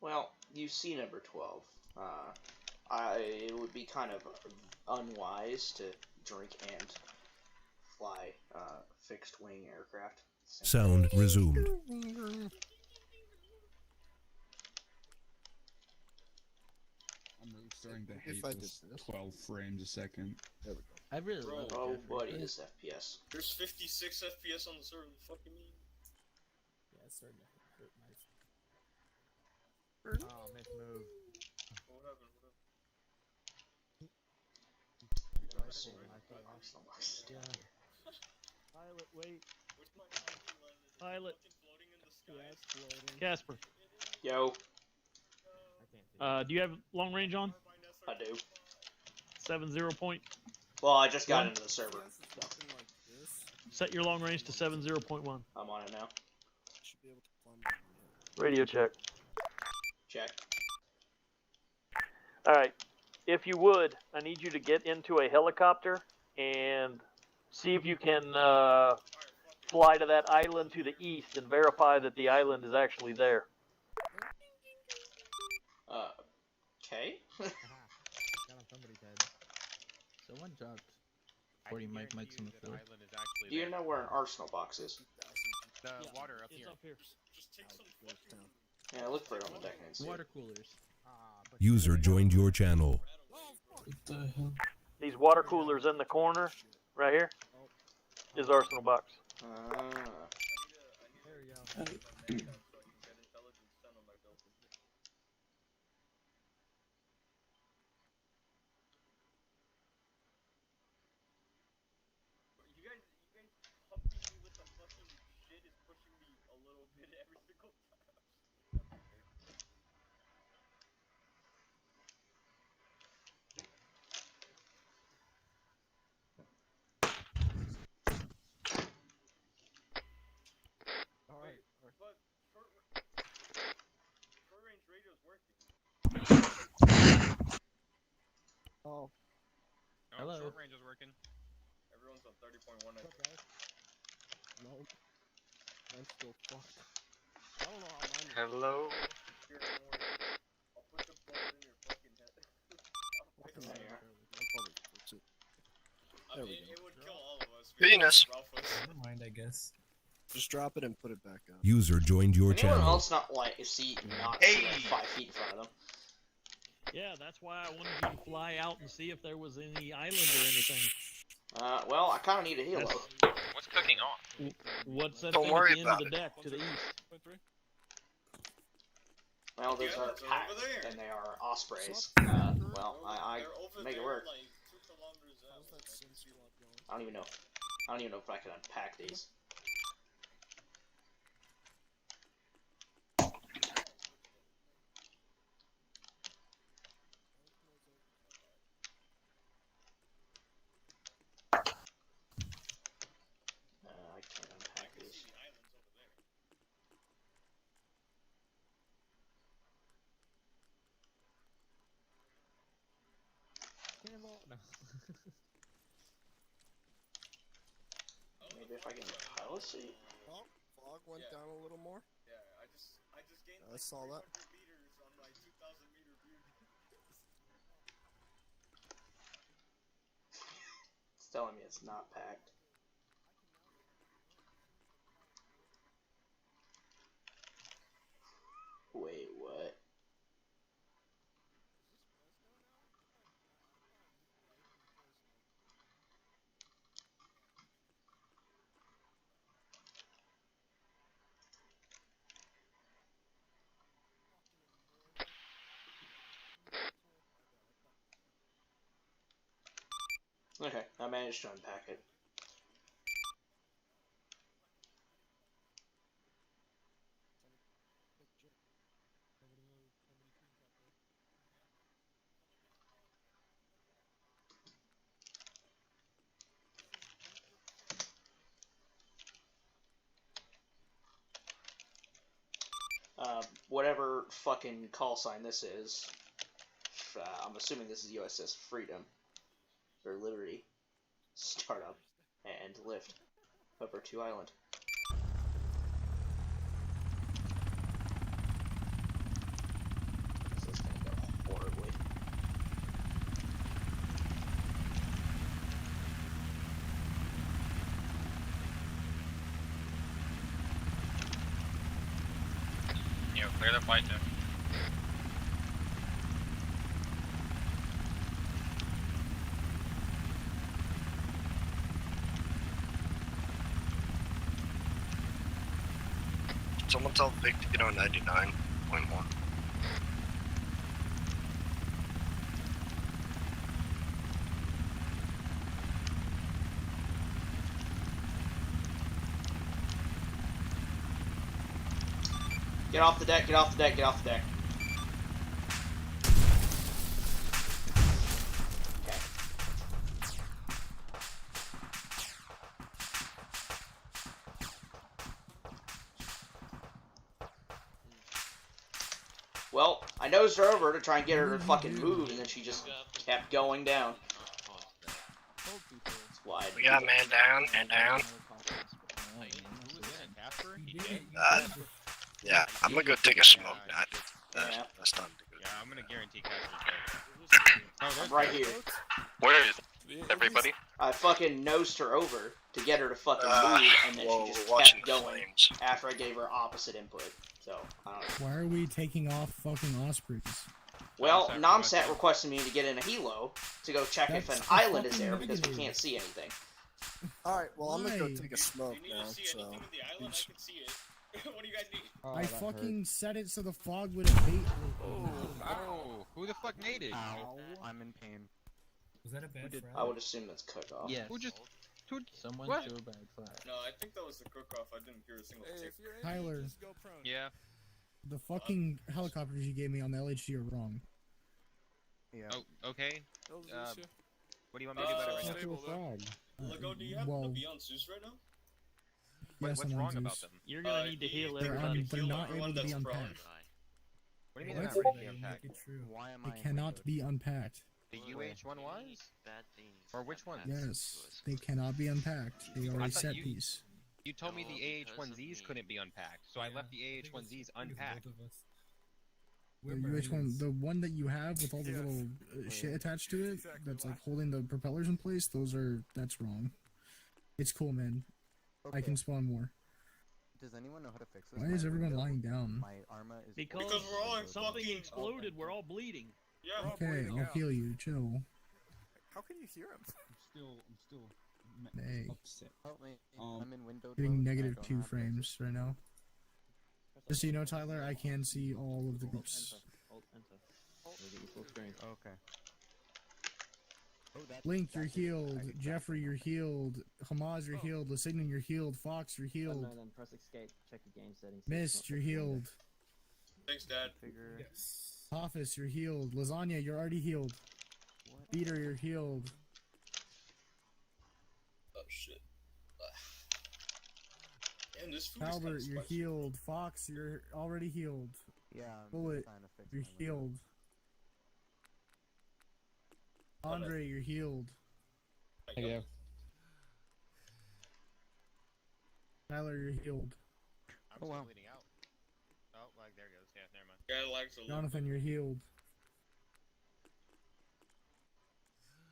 Well, you see number 12. It would be kind of unwise to drink and fly fixed-wing aircraft. Sound resumed. I'm starting to hate this 12 frames a second. There we go. I really love Oh, Jeffrey. buddy, this FPS. There's 56 FPS on the server. The fuck you mean? Yeah, it's starting to hurt my. Oh, missed move. What happened? Pilot, wait. Where's my Pilot. floating in the sky? Yeah, it's floating. Casper, Yo, do you have long range on? I do. 70 point. Well, I just got into the server. So Set your long range to 70.1. I'm on it now. Should be able to climb. Radio check. Check. Alright. If you would, I need you to get into a helicopter and see if you can fly to that island to the east and verify that the island is actually there. Okay. Got on somebody's head. Someone dropped 40 mic mics on the floor. Do you know where an arsenal box is? The water up It's here. up here. Just take some fucking... Yeah, look for it on the deck and see. Water coolers. User joined your channel. These water coolers in the corner, right here, is arsenal box. There we go. You guys pumping me with the fucking shit is pushing me a little bit every single time. Alright. But short range radio's working. Oh, Hello. Short range is working. Everyone's on 30.1. What's up, guys? no. I'm still fucked. I don't know how mine is. Hello? Here, don't worry. I'll put the bullet in your fucking head. I'll probably fix it. I There mean, we go. it would kill all of us. Penis. Never mind, I guess. Just drop it and put it back up. User joined your Anyone channel. else not like see not see like 5 feet in front of them? Yeah, that's why I wanted you to fly out and see if there was any island or anything. Well, I kind of need a halo. What's cooking on? What's that Don't thing worry at the end of about the it. deck to the east? Well, those Yeah, are it's over packed, there. and they are ospreys. Well, I They're over make it there, work. like 2 kilometers out. How's that sin squad going? I don't even know. I don't even know if I can unpack these. I can't unpack I can these. see the islands over there. Cannonball? No. Maybe if I can pilot seat. Oh, fog went Yeah. down a little more. Yeah, I just gained I like saw that. 300 meters on my 2,000 meter view. It's telling me it's not packed. Wait, what? Okay, I managed to unpack it. Whatever fucking call sign this is, I'm assuming this is USS Freedom, or Liberty, startup, and lift over to Island. it's gonna go horribly. Clear the flight deck. Someone tell Vic to get on 99.1. Get off the deck, get off the deck, get off the deck. Okay. Well, I nosed her over to try and get her to fucking move, and then she just kept going down. That's why We got man down and down. Yeah, I'm gonna go take a smoke. That's not good. Yeah, I'm gonna guarantee Casper's I'm right here. Where is everybody? I fucking nosed her over to get her to fucking move, and then she just watching kept the going flames. after I gave her opposite input. So, I don't know. Why are we taking off fucking Ospreys? Well, Nomsat requested me to get in a helo to go check if an That's island is fucking there because we negative. can't see anything. Alright, well, I'm gonna go Why? take a smoke You need now, to see so. anything with the island? I can see it. What do you guys need? Oh, I that fucking hurt. set it so the fog would abate. Oh, who the fuck made it? Ow, I'm in pain. Was that a bad did- fry? I would assume that's cook-off. Yes. Who just? Who? Someone What? threw a bad fry. No, I think that was the cook-off. I didn't hear a single tick. Tyler, Yeah. the fucking helicopters you gave me on the LHD are wrong. Yeah. Oh, okay. What do you want me to do about it right now? Stable, though. Lego, do you happen well, to be on Zeus right now? yes, What's I'm on wrong Zeus. about them? You're gonna need to heal They're, everybody. they're Heal not everyone able to be that's prone. unpacked. What do you mean What? they're not ready to be Make unpacked? it true. Why am I They in cannot windows? be unpacked. The UH1 was? Or which one? Yes, they cannot be unpacked. They are I a thought set you- piece. You told me the AH1Zs couldn't be unpacked, so I left the AH1Zs unpacked. The UH1, the one that you have with all the little shit attached to it, that's like holding the propellers in place, that's wrong. It's cool, man. I can spawn more. Does anyone know how to fix this? Why is My everyone window- lying down? My Arma is Because we're all in something fucking- exploded, we're all bleeding. Yeah. Okay, I'll heal you. Chill. How can you hear him? Hey. upset. Help me. I'm in window. Getting mode, I negative don't 2 have frames right now. Just so you know, Tyler, I can see all of the groups. Okay. Oh, Blink, you're healed. Jeffrey, you're healed. Hamas, you're healed. Lasignan, you're healed. Fox, you're healed. Then press escape, check the game settings. Mist, you're healed. Thanks, Dad. Figure. Yes. Office, you're healed. Lasagna, you're already healed. Peter, you're healed. Oh, shit. Damn, this food is Albert, kinda you're spicy. healed. Fox, you're already healed. Yeah. I'm Bullet, trying to fix you're my window. healed. Andre, you're healed. Thank you. Tyler, you're healed. I'm Oh, still wow. bleeding out. Oh, like there goes. Yeah, never mind. Yeah, lags a little. Jonathan, you're healed.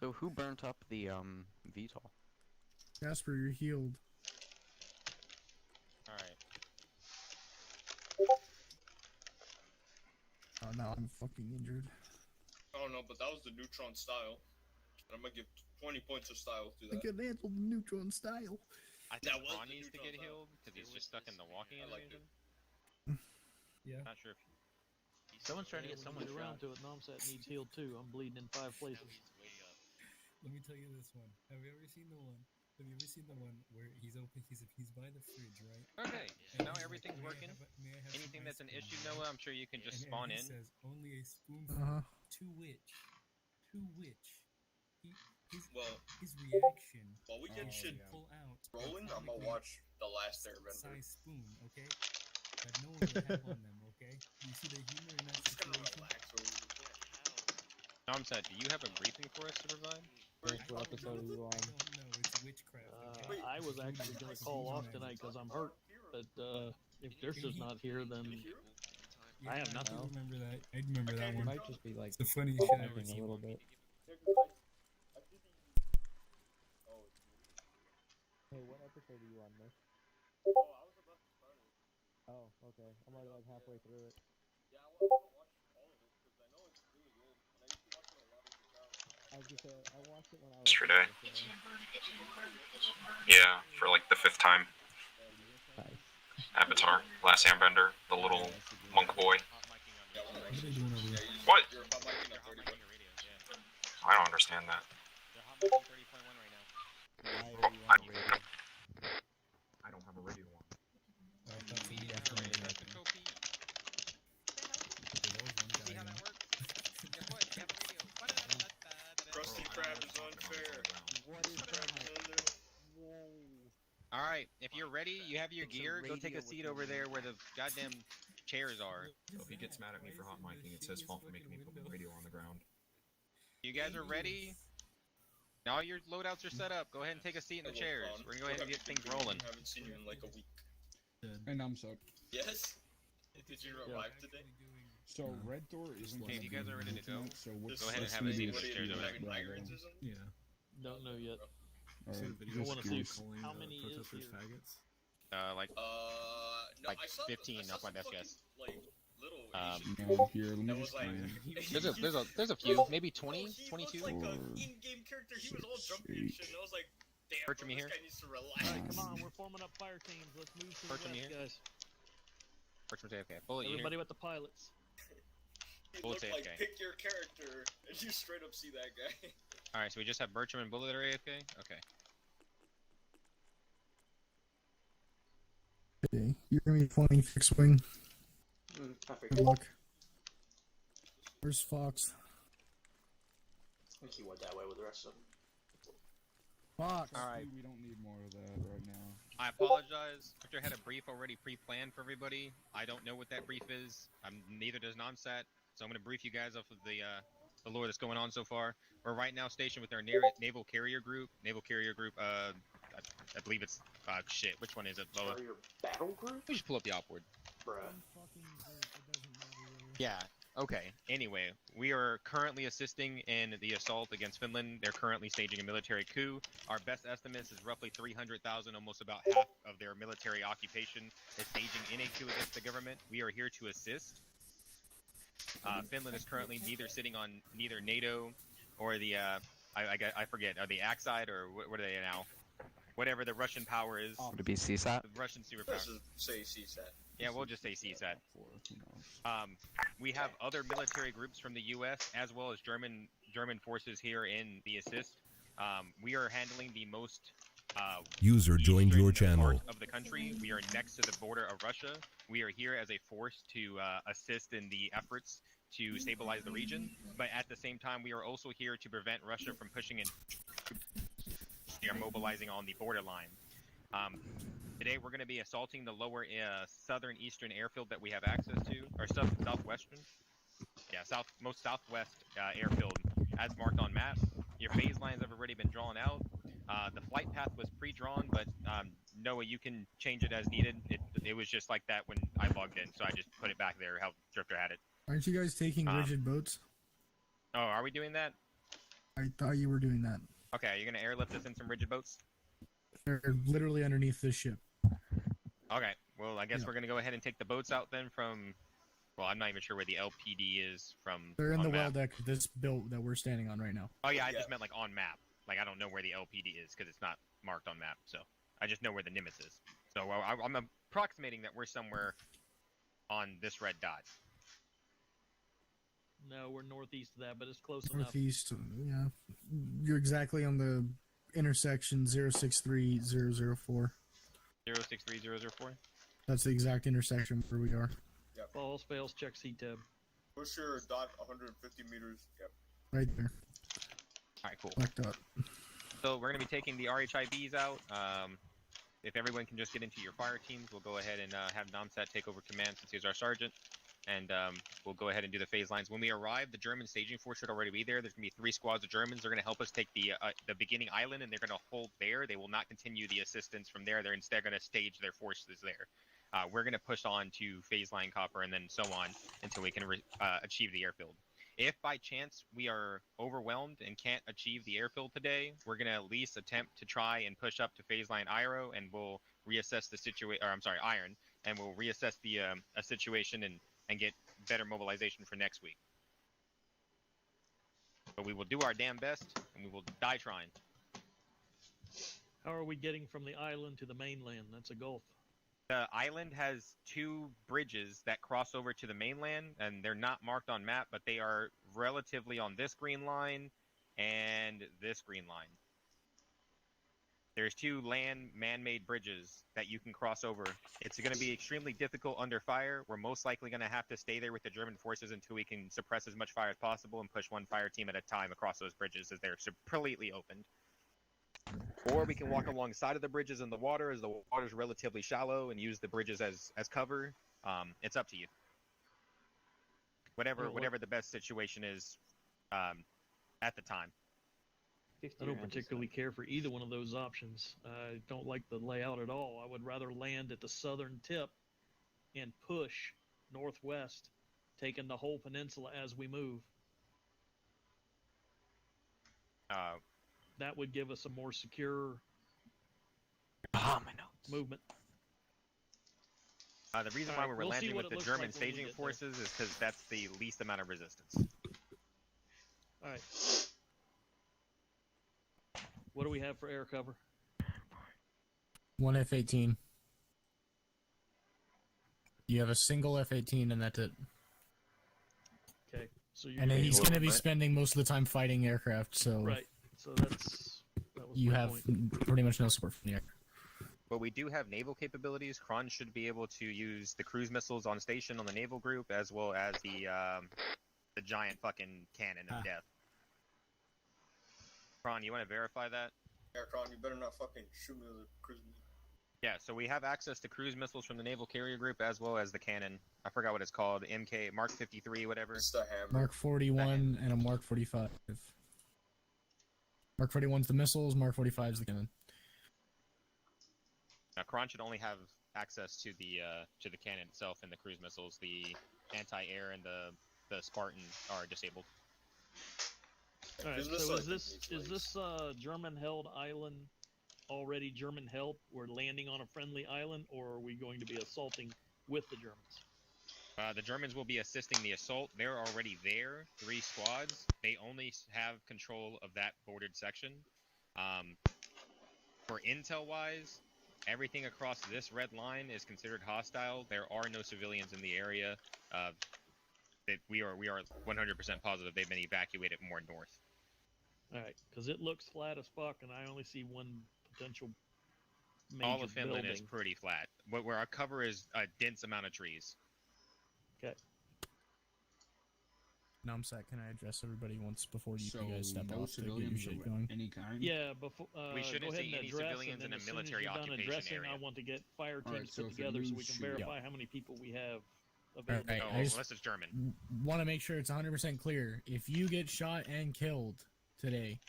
So who burnt up the VTOL? Jasper, you're healed. All right. Oh, now I'm fucking injured. Oh no, but that was the neutron style. And I'm gonna give 20 points of style to I that. can handle the neutron style. I That think was Ron the needs to neutron get style. healed because he's just stuck in the walking I liked animation. Yeah. Not sure if. Someone's trying to get someone Get around to it. Nomsat needs healed too. I'm bleeding in 5 places. Let me tell you this one. Have you ever seen the one? Have you ever seen the one where he's by the fridge, right? Okay, And now he's like, everything's "May I working. have may I have some Anything ice that's an cream?" issue, Noah, I'm sure you can just And spawn he in. says only a spoonful. Uh huh. To which his Well, his reaction. while we get is shit to pull out a rolling, I'm gonna chronically watch The Last Airbender. size spoon, okay? That no one would have on them, okay? You see the humor in that Just gonna situation? relax over the Tom said, do you have a briefing for us to provide? What episode are you on? I don't know. It's witchcraft. Okay? I was actually gonna call off tonight because I'm hurt. But if Dirk is not here, then I have nothing. I remember that. I remember that It one. might just be like It's the funniest shit I've ever lagging a seen. little bit. Yeah, 'cause I did the. Oh, it's muted. Hey, what episode are you on, Nick? Oh, I was about to start it. Oh, okay. I'm already like halfway through it. Yeah, I want to watch all of it because I know it's really good, and I used to watch it a lot as a child. I was just I watched it when I was Yesterday. little, so. Yeah, for like the 5th time. Nice. Avatar, Last Airbender, the little monk boy. What are they doing over there? What? You're hot micing your radios, yeah. I don't understand that. They're hot micing 30.1 right now. Why are you on the radio? I don't have a radio on. Oh, I thought See, somebody have was a doing radio, that. that's OP. There was one guy See how in that it. works? Guess what? You have a radio. Krusty Krab is unfair. What is that? Alright, if you're ready, you have your gear, go take a seat over there where the goddamn chairs are. So if he gets mad at me for hot micing, it's his fault for making me put my radio on the ground. You guys are ready? Now your loadouts are set up. Go ahead and take a seat in the chairs. We're gonna go ahead and get things rolling. I haven't seen you in like a week. And I'm so. Yes? Did you revive today? So Red Door isn't. Okay, if you guys are ready to go, So what's go ahead and what's have a gonna seat be in the chairs over there. Having migraines or something? Yeah. Don't know yet. Alright. I want to see how many is here. Like No, Like I saw 15 I saw off my some best fucking, guess. Like, little Um, No, here, let me that just was like. find. there's a few, maybe 20, He 22. looked like an in-game character. He was all jumpy and shit. And I was like, damn, Bertram, bro, you this here? guy needs to relax. Alright, come on, we're forming up fire teams. Let's move to the Bertram, you west, here? guys. Bertram's AFK. Bullet, you here? Everybody with the pilots. He Bullet's looked like AFK. pick your character, and you straight up see that guy. Alright, so we just have Bertram and Bullet that are AFK? Okay. Okay, you're gonna be flying fixed wing. I Good figured. luck. Where's Fox? I think he went that way with the rest of them. Fox. Alright. We don't need more of that right now. I apologize. Victor had a brief already pre-planned for everybody. I don't know what that brief is. Neither does Nonsat. So I'm going to brief you guys off of the lore that's going on so far. We're right now stationed with our naval carrier group. I believe it's shit. Which one is it? Loa? Or your battle group? We just pull up the outboard. Bruh. Yeah. Okay. Anyway, we are currently assisting in the assault against Finland. They're currently staging a military coup. Our best estimates is roughly 300,000, almost about half of their military occupation is staging in a coup against the government. We are here to assist. Finland is currently sitting on neither NATO or the I forget, are they Axide or what are they now? Whatever the Russian power is. Would it be CSAT? The Russian superpower. Let's just say CSAT. Yeah, we'll just say CSAT. We have other military groups from the U.S. as well as German forces here in the assist. We are handling the most User joined your eastern part channel. of the country. We are next to the border of Russia. We are here as a force to assist in the efforts to stabilize the region, but at the same time, we are also here to prevent Russia from pushing in. We are mobilizing on the borderline. Today, we're going to be assaulting the lower southern eastern airfield that we have access to, or southwestern. Yeah, most southwest airfield, as marked on map. Your phase lines have already been drawn out. The flight path was pre-drawn, but Noah, you can change it as needed. It was just like that when I logged in, so I just put it back there how Drifter had it. Aren't you guys taking rigid boats? Oh, are we doing that? I thought you were doing that. Okay, you're gonna airlift us in some rigid boats? They're literally underneath this ship. Okay, well, I guess Yeah. we're gonna go ahead and take the boats out then from. Well, I'm not even sure where the LPD is from. They're in on the well map. deck of this built that we're standing on right now. Oh yeah, I just meant like on map. Like I don't know where the LPD is because it's not marked on map. So I just know where the Nimitz is. So I'm approximating that we're somewhere on this red dot. No, we're northeast of that, but it's close enough. Northeast, yeah. You're exactly on the intersection 063004. 063004. That's the exact intersection where we are. Yep. Falls, fails, check C-tab. Push your dot 150 meters. Yep. Right there. Alright, cool. Black dot. So we're going to be taking the RHIBs out. If everyone can just get into your fire teams, we'll go ahead and have Namsat take over command since he's our sergeant. And we'll go ahead and do the phase lines. When we arrive, the German staging force should already be there. There's going to be 3 squads of Germans. They're going to help us take the beginning island, and they're going to hold there. They will not continue the assistance from there. They're instead going to stage their forces there. we're going to push on to phase line copper and then so on until we can achieve the airfield. If by chance we are overwhelmed and can't achieve the airfield today, we're going to at least attempt to try and push up to phase line IRO, and we'll reassess the situation, or I'm sorry, Iron, and we'll reassess the situation and get better mobilization for next week. But we will do our damn best, and we will die trying. How are we getting from the island to the mainland? That's a gulf. The island has 2 bridges that cross over to the mainland, and they're not marked on map, but they are relatively on this green line and this green line. There's 2 man-made bridges that you can cross over. It's going to be extremely difficult under fire. We're most likely going to have to stay there with the German forces until we can suppress as much fire as possible and push one fire team at a time across those bridges as they're completely opened. Or we can walk alongside of the bridges in the water as the water is relatively shallow and use the bridges as cover. It's up to you. Whatever the best situation is at the time. I don't particularly care for either one of those options. I don't like the layout at all. I would rather land at the southern tip and push northwest, taking the whole peninsula as we move. That would give us a more secure movement. The reason why we're landing with the German staging forces is because that's the least amount of resistance. All right. What do we have for air cover? 1 F-18. You have a single F-18 and that's it. Okay. So and then he's going to be spending most of the time fighting aircraft, so... Right. So that was you have pretty much no support from the air. But we do have naval capabilities. Kron should be able to use the cruise missiles on station on the naval group, as well as the giant fucking cannon of death. Kron, you want to verify that? Yeah, Kron, you better not fucking shoot me with a cruise missile. Yeah, so we have access to cruise missiles from the naval carrier group, as well as the cannon. I forgot what it's called. MK Mark 53, whatever. It's the hammer. Mark 41 and a Mark 45. Mark 41's the missiles, Mark 45's the cannon. Now, Kron should only have access to the cannon itself and the cruise missiles. The anti-air and the Spartan are disabled. All right, so is this German-held island already German-held? We're landing on a friendly island, or are we going to be assaulting with the Germans? The Germans will be assisting the assault. They're already there, 3 squads. They only have control of that bordered section. For intel-wise, everything across this red line is considered hostile. There are no civilians in the area. That we are 100% positive they've been evacuated more north. All right, because it looks flat as fuck, and I only see one potential major All of Finland building. is pretty flat. Where our cover is a dense amount of trees. Okay. Namsat, can I address everybody once before you guys step no off to get your civilians shit of going? any kind? Yeah, before We shouldn't go ahead see and any address, civilians and then in a as soon as military you're done occupation addressing, area. I want to get fire All right, teams so put if the together so we news can shoot- verify how many people we have available. Alright, Oh, I just unless it's German. want to make sure it's 100% clear. If you get shot and killed today,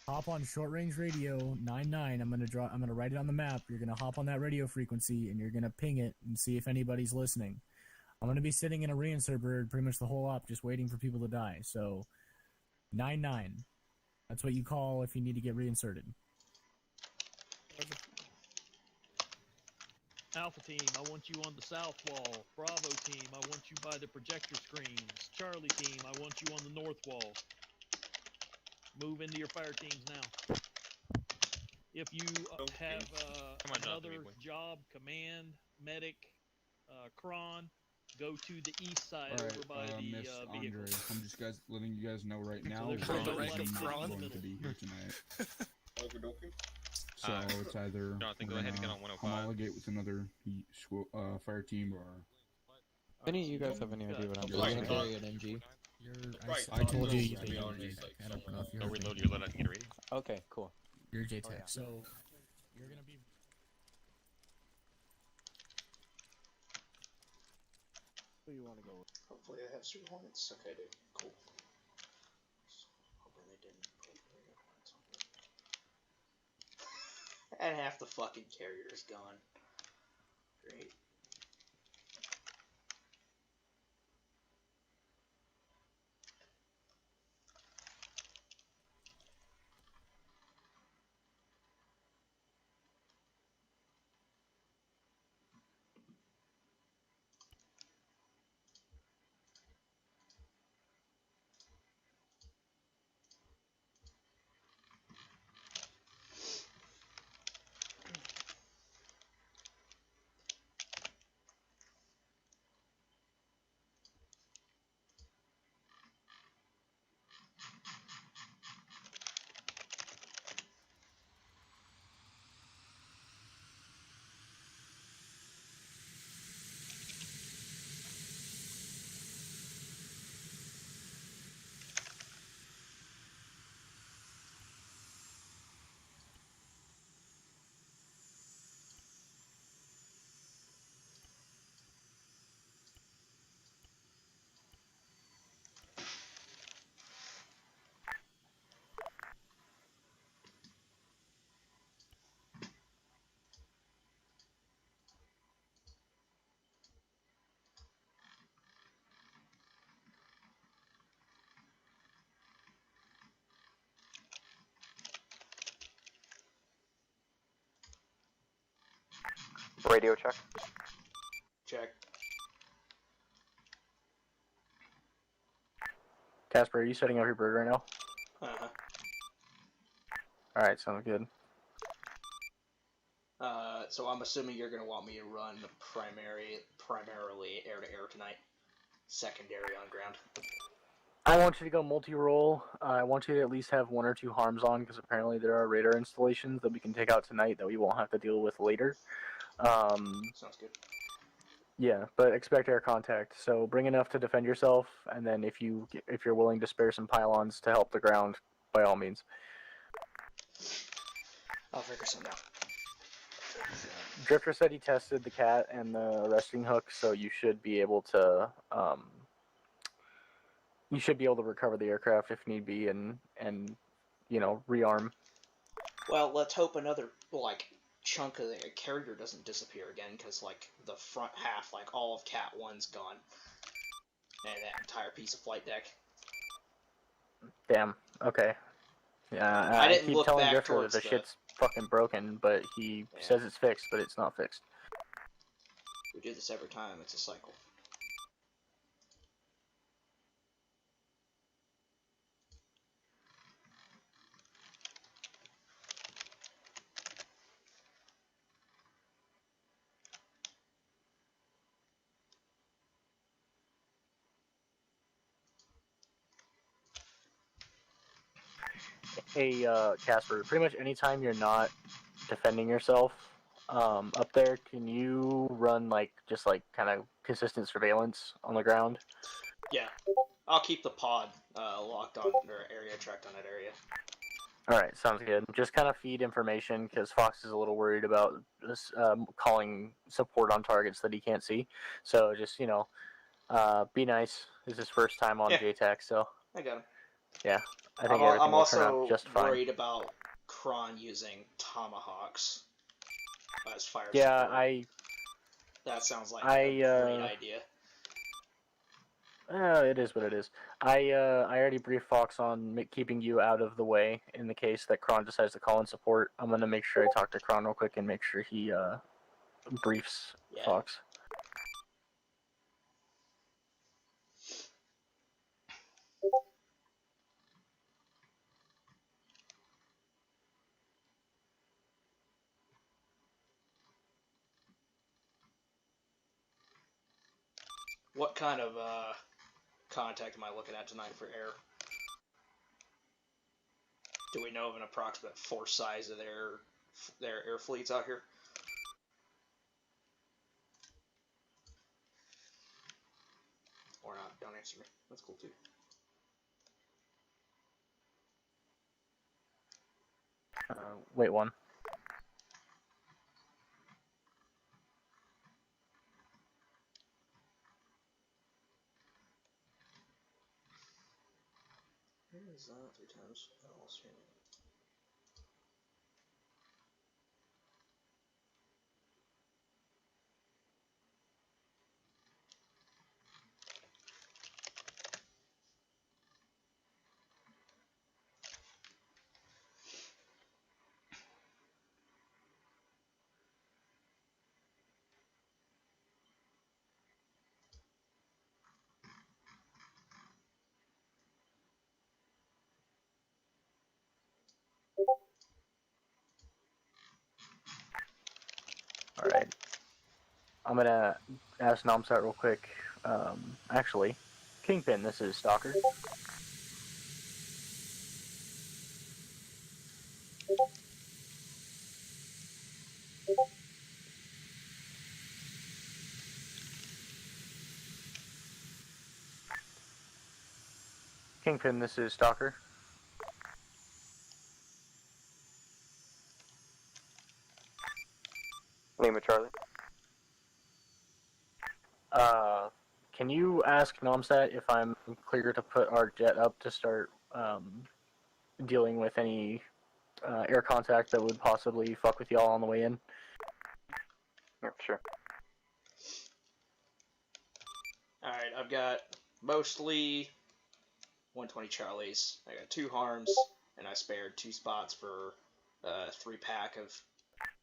hop on short range radio 99. I'm gonna write it on the map. You're gonna hop on that radio frequency and you're gonna ping it and see if anybody's listening. I'm gonna be sitting in a reinsert bird pretty much the whole op, just waiting for people to die. So 99. That's what you call if you need to get reinserted. Alpha team, I want you on the south wall. Bravo team, I want you by the projector screens. Charlie team, I want you on the north wall. Move into your fire teams now. If you have another job, command, medic, cron, go to the east side All right, over by the Miss Andre, vehicles. I'm just letting you guys know right now. there's that no I'm right of not front. going to be here tonight. Okie So it's either Jonathan, go we're ahead and get gonna on 105. homologate with another fire team, or If any of you guys have any idea what I'm Right, doing? carry an MG. I told you to be you're honest, like, I don't know if you're Overload your let get ready. Okay, cool. You're JTAC. Oh, yeah. So you're gonna be. Who you want to go with? Hopefully they have super hornets. Okay, dude. Cool. Hoping they didn't put radio hornets on. And half the fucking carrier is gone. Great. Radio check. Check. Casper, are you setting up your bird right now? Uh-huh. Alright, sounds good. So I'm assuming you're gonna want me to run primarily air-to-air tonight. Secondary on ground. I want you to go multi-role. I want you to at least have 1 or 2 harms on, because apparently there are radar installations that we can take out tonight that we won't have to deal with later. Sounds good. Yeah, but expect air contact. So bring enough to defend yourself, and then if you're willing to spare some pylons to help the ground, by all means. I'll figure something out. Drifter said he tested the cat and the arresting hook, so you should be able to recover the aircraft if need be, and rearm. Well, let's hope another chunk of the carrier doesn't disappear again, because the front half, all of Cat 1's gone, and that entire piece of flight deck. Damn. Okay. Yeah, I didn't keep look telling back Drifter that towards the shit's fucking broken, but he says it's fixed, but it's not fixed. We do this every time. It's a cycle. Hey, Casper, pretty much anytime you're not defending yourself up there, can you run kind of consistent surveillance on the ground? Yeah. I'll keep the pod locked on, or area tracked on that area. Alright, sounds good. Just kind of feed information, because Fox is a little worried about calling support on targets that he can't see. So just, be nice. This is his first time on JTAC, so... I got him. Yeah, I think everything will turn out just fine. I'm also worried about Kron using tomahawks as fire Yeah, support. That sounds like a great idea. It is what it is. I already briefed Fox on keeping you out of the way in the case that Kron decides to call in support. I'm gonna make sure I talk to Kron real quick and make sure he briefs Fox. What kind of contact am I looking at tonight for air? Do we know of an approximate force size of their air fleets out here? Or not? Don't answer me. That's cool too. Wait one. Where is that? 3 times. Oh, stream. Alright. I'm gonna ask Nomsat real quick. Actually, Kingpin, this is Stalker. Kingpin, this is Stalker. Lima Charlie. Can you ask Nomsat if I'm clear to put our jet up to start dealing with any air contact that would possibly fuck with y'all on the way in? Yeah, sure. Alright, I've got mostly 120 Charlies. I got 2 harms, and I spared 2 spots for 3 pack of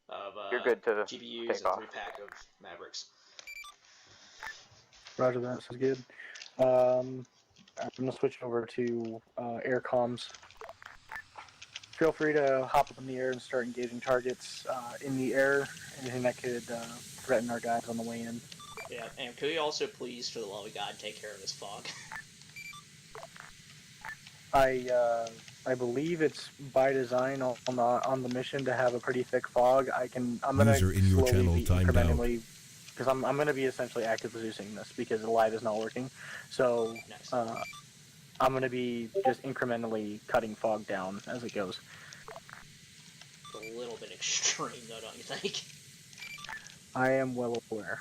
of You're good to GPUs take and off. 3-pack of Mavericks. Roger that. Sounds good. I'm gonna switch over to air comms. Feel free to hop up in the air and start engaging targets in the air. Anything that could threaten our guys on the way in. Yeah, and could we also please, for the love of God, take care of this fog? I believe it's by design on the mission to have a pretty thick fog. I'm gonna User in your slowly channel be timed out. incrementally, because I'm gonna be essentially actively using this because the live is not working. So Nice. I'm gonna be just incrementally cutting fog down as it goes. It's a little bit extreme, though, don't you think? I am well aware.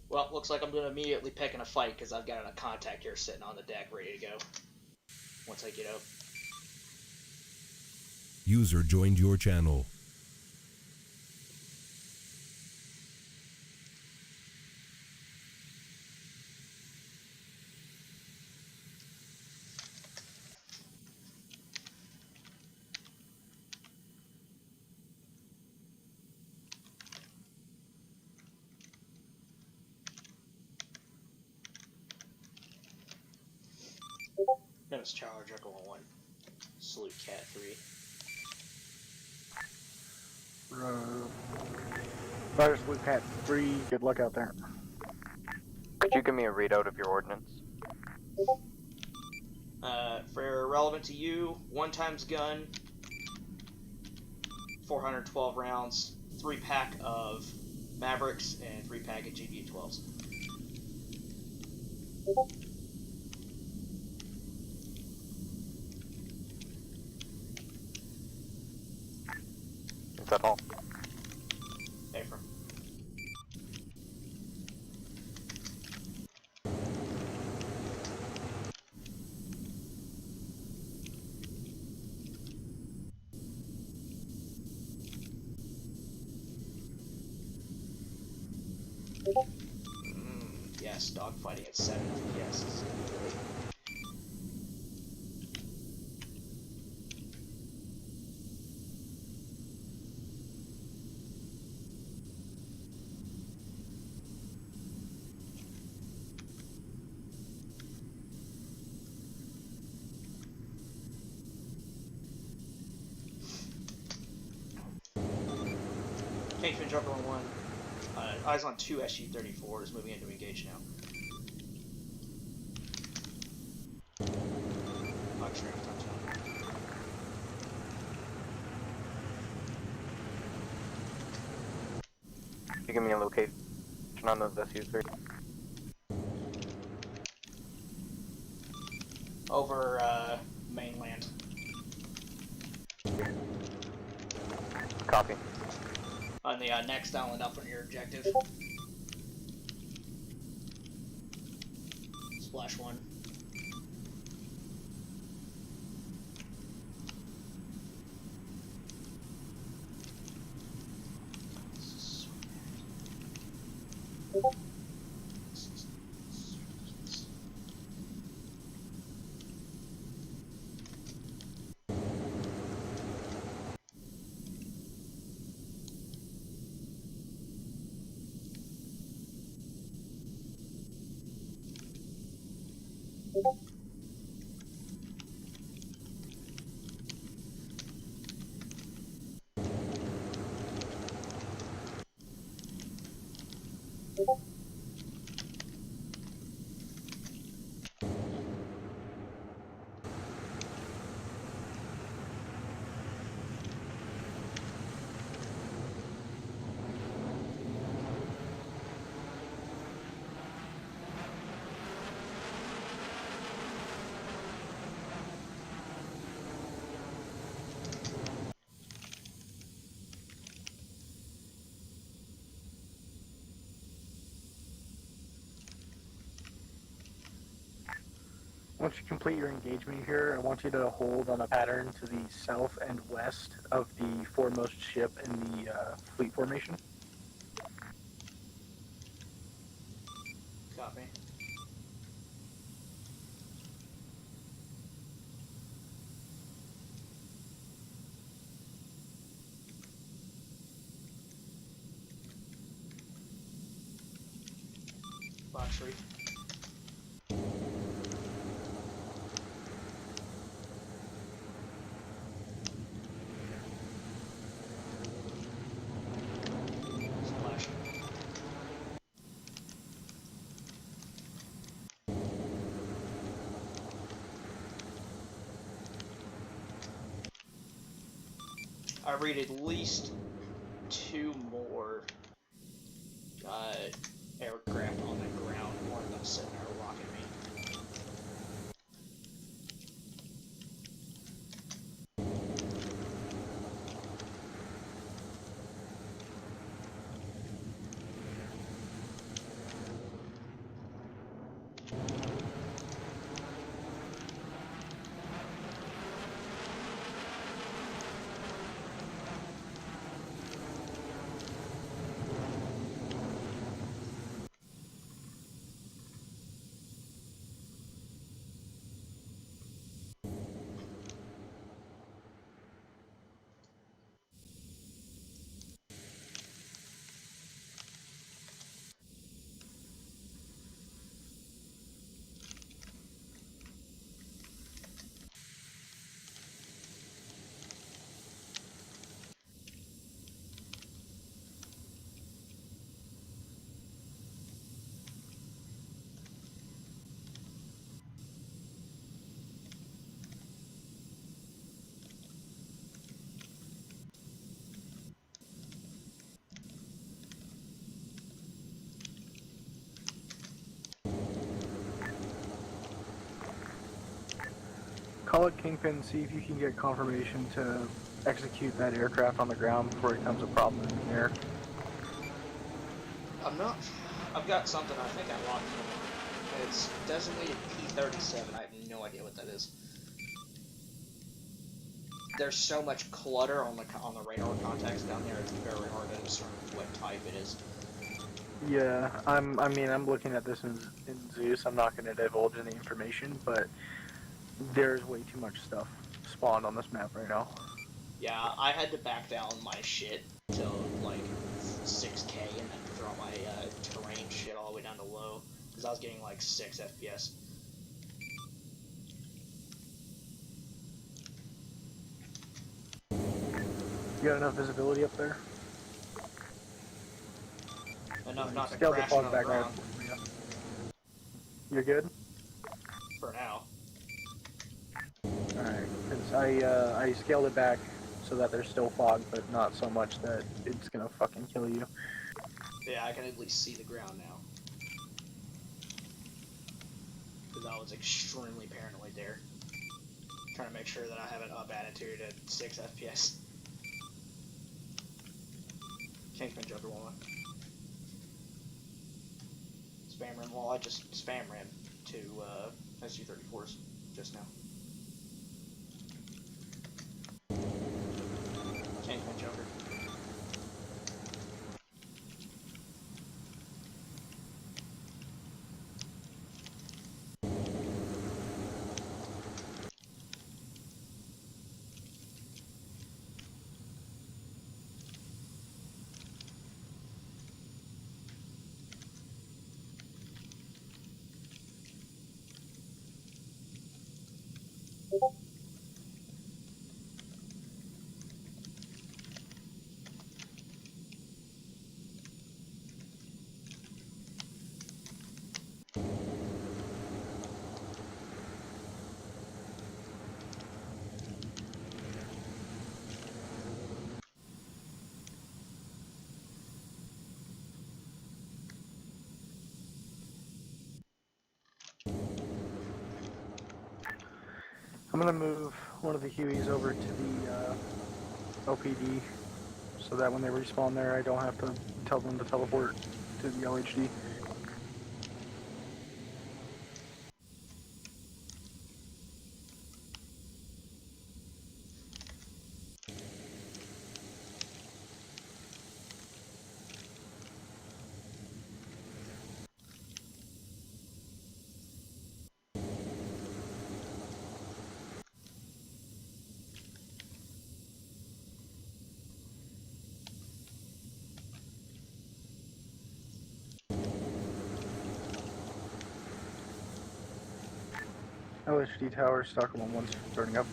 Well, looks like I'm going to immediately pick in a fight because I've got a contact here sitting on the deck ready to go once I get up. User joined your channel. Notice Charger going 1. Salute Cat 3. Roger, Salute Cat 3. Good luck out there. Could you give me a readout of your ordnance? For relevant to you, 1 times gun, 412 rounds, 3-pack of Mavericks, and 3-pack of GBU-12s. Is that all? Affirm. Yes, dogfighting at 7 FPS is great. Kingsman Joker 1. Eyes on 2 SU-34 moving into engage now. Extreme touchdown. Can you give me a location on those SU-3? Over mainland. Copy. On the next island up on your objective. Splash 1. Once you complete your engagement here, I want you to hold on a pattern to the south and west of the foremost ship in the fleet formation. Copy. Box 3. Splash. I read at least 2 more aircraft on the ground. One of them sitting there rocking me. Call it Kingpin, see if you can get confirmation to execute that aircraft on the ground before it becomes a problem in the air. I've got something I think I locked in. It's designated P-37. I have no idea what that is. There's so much clutter on the radar contacts down there. It's very hard to discern what type it is. Yeah, I'm looking at this in Zeus. I'm not going to divulge any information, but there's way too much stuff spawned on this map right now. Yeah, I had to back down my shit to like 6K and then drop my terrain shit all the way down to low because I was getting like 6 FPS. You got enough visibility up there? Enough not to Scale the crash fog on the back ground. out. You're good? For now. Alright, because I scaled it back so that there's still fog, but not so much that it's gonna fucking kill you. Yeah, I can at least see the ground now. Because I was extremely paranoid there. Trying to make sure that I have an up attitude at 6 FPS. Kingsman Joker one. Spam ram. Well, I just spam ran 2 SU-34s just now. Kingsman Joker. I'm gonna move one of the Hueys over to the LPD so that when they respawn there, I don't have to tell them to teleport to the LHD. LHD tower, Stockholm 1 starting up.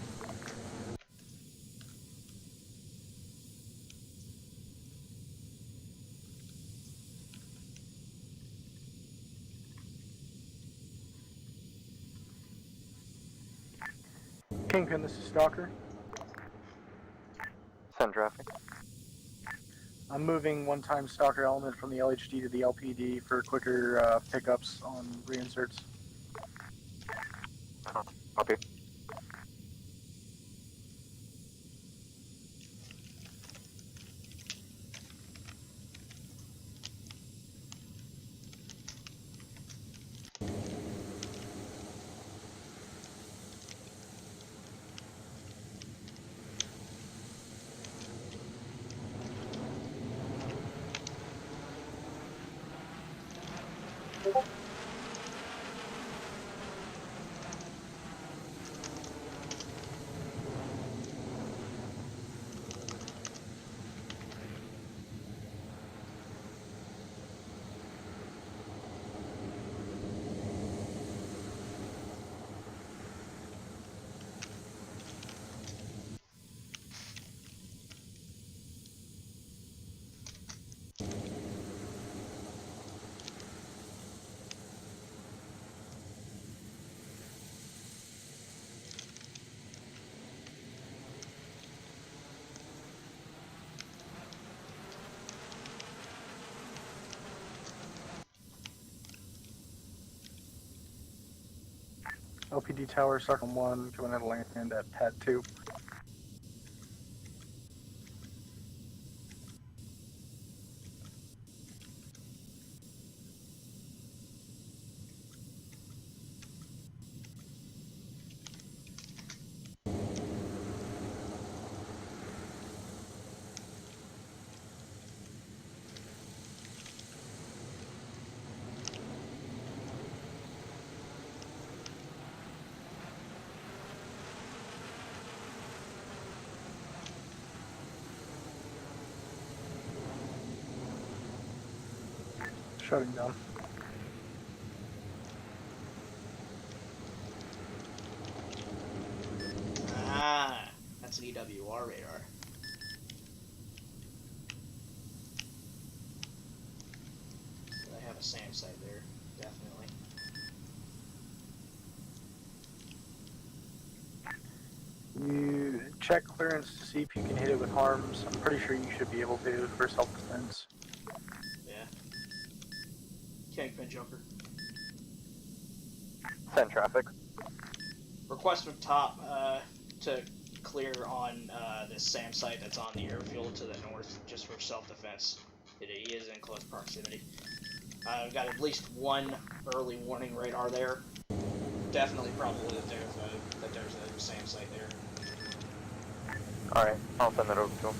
Kingpin, this is Stalker. Send traffic. I'm moving one-time Stalker element from the LHD to the LPD for quicker pickups on reinserts. Copy. LPD tower, Stockholm 1, coming out of land at pad 2. Shutting down. Ah, that's an EWR radar. So I have a SAM site there, definitely. You check clearance to see if you can hit it with harms. I'm pretty sure you should be able to for self-defense. Yeah. Kingpin Joker. Send traffic. Request from top to clear on this SAM site that's on the airfield to the north, just for self-defense. He is in close proximity. I've got at least one early warning radar there. Definitely probable that there's a SAM site there. Alright, I'll send that over to him.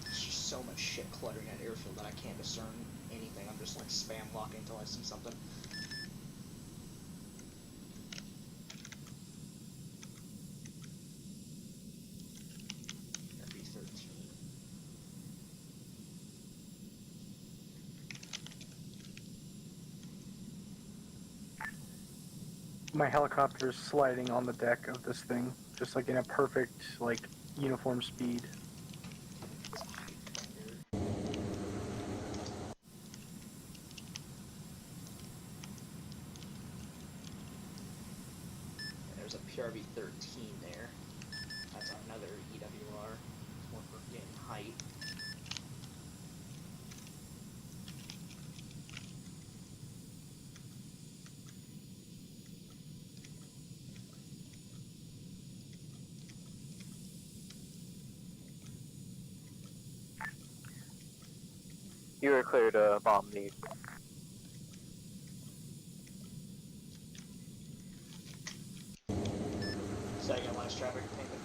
There's just so much shit cluttering that airfield that I can't discern anything. I'm just like spam locking until I see something. My helicopter is sliding on the deck of this thing, just like in a perfect, like, uniform speed. There's a PRV-13 there. That's another EWR. More for getting height. You are clear to bomb the Second last traffic, Kingpin.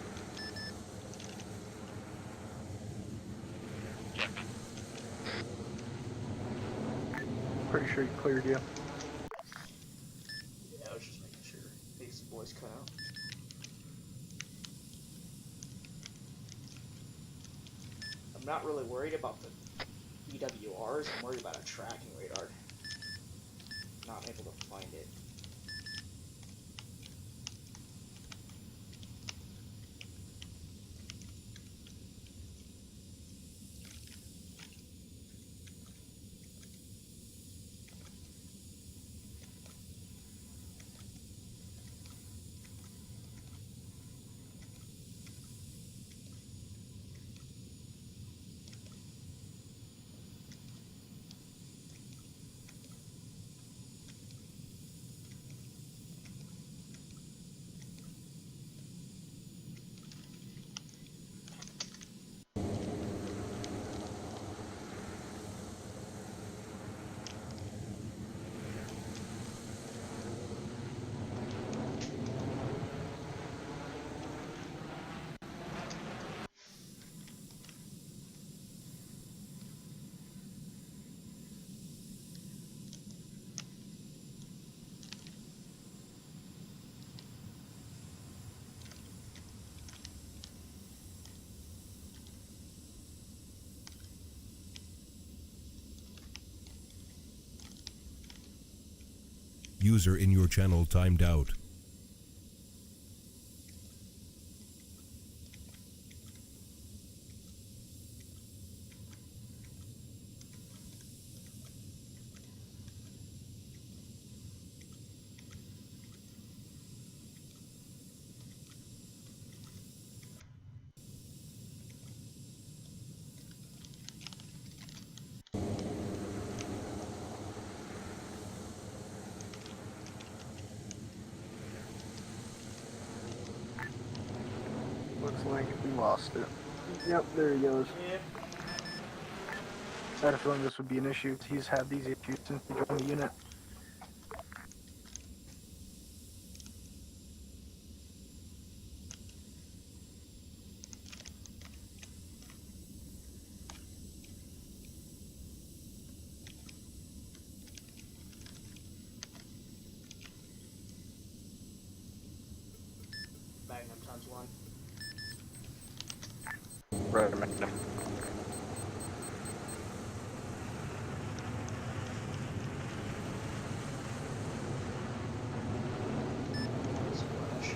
Pretty sure he cleared you. Yeah, I was just making sure. These boys cut out. I'm not really worried about the EWRs, I'm worried about a tracking radar. not able to find it. User in your channel timed out. Looks like we lost it. Yep, there he goes. Yep. I had a feeling this would be an issue. He's had these issues since he joined the unit. Magnum ×1. Right, Magnum. Splash.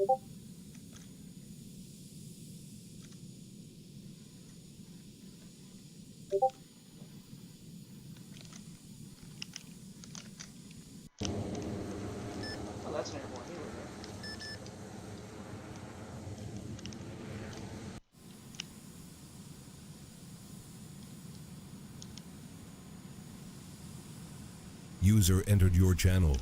Oh, that's an airborne healer there. User entered your channel.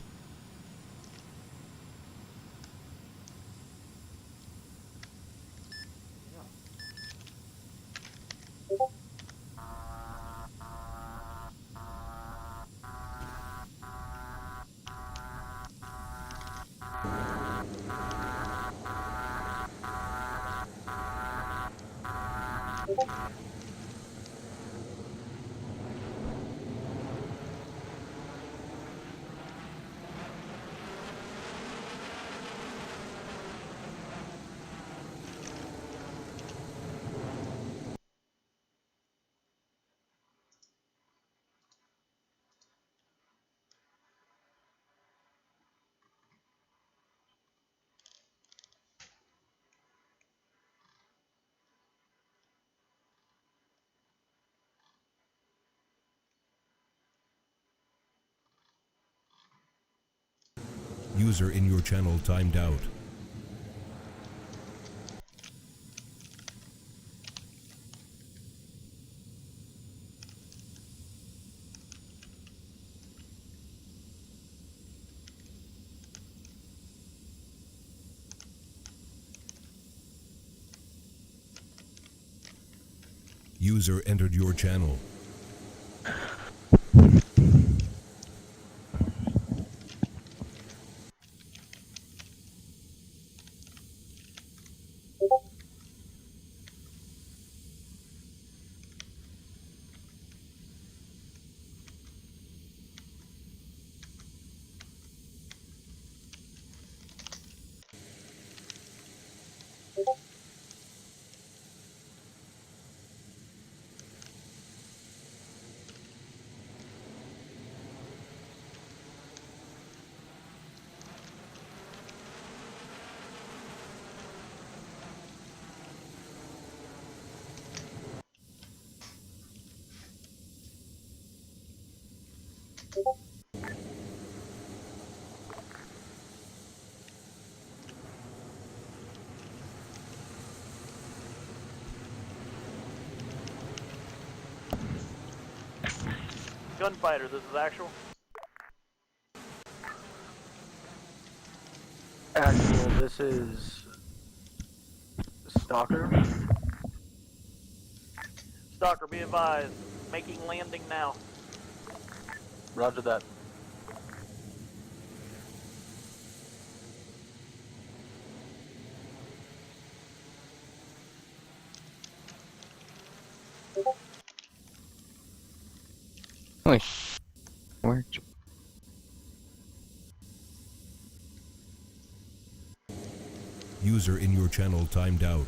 User in your channel timed out. User entered your channel. Gunfighter, this is actual. Actual, this is Stalker. Stalker, be advised. Making landing now. Roger that. Wait. Worked. User in your channel timed out.